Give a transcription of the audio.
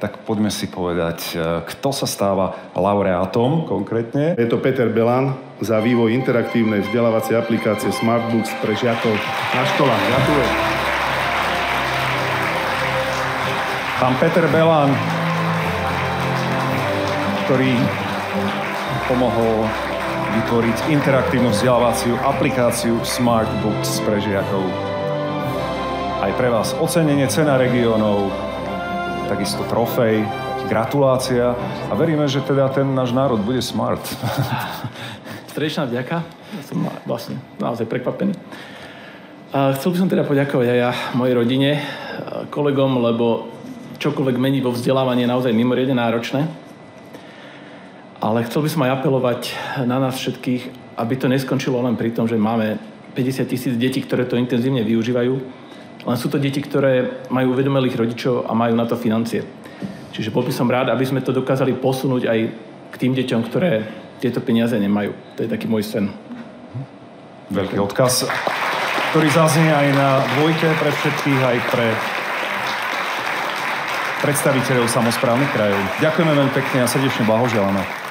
tak poďme si povedať, kto sa stáva laureátom konkrétne. Je to Peter Belan za vývoj interaktívnej vzdelávacej aplikácie Smartbooks pre žiakov na školách. Gratulujem. Pán Peter Belan, ktorý pomohol vytvoriť interaktívnu vzdelávaciu aplikáciu Smartbooks pre žiakov. Aj pre vás ocenenie, cena regiónov, takisto trofej, gratulácia a veríme, že teda ten náš národ bude smart. Srdečná vďaka. Ja som vlastne naozaj prekvapený. A chcel by som teda poďakovať aj ja mojej rodine, kolegom, lebo čokoľvek mení vo vzdelávaní je naozaj mimoriadne náročné. Ale chcel by som aj apelovať na nás všetkých, aby to neskončilo len pri tom, že máme 50 000 detí, ktoré to intenzívne využívajú. Len sú to deti, ktoré majú uvedomelých rodičov a majú na to financie. Čiže bol by som rád, aby sme to dokázali posunúť aj k tým deťom, ktoré tieto peniaze nemajú. To je taký môj sen. Veľký odkaz, ktorý zaznie aj na dvojke pre všetkých, aj pre predstaviteľov samosprávnych krajov. Ďakujeme veľmi pekne a srdečne blahoželáme.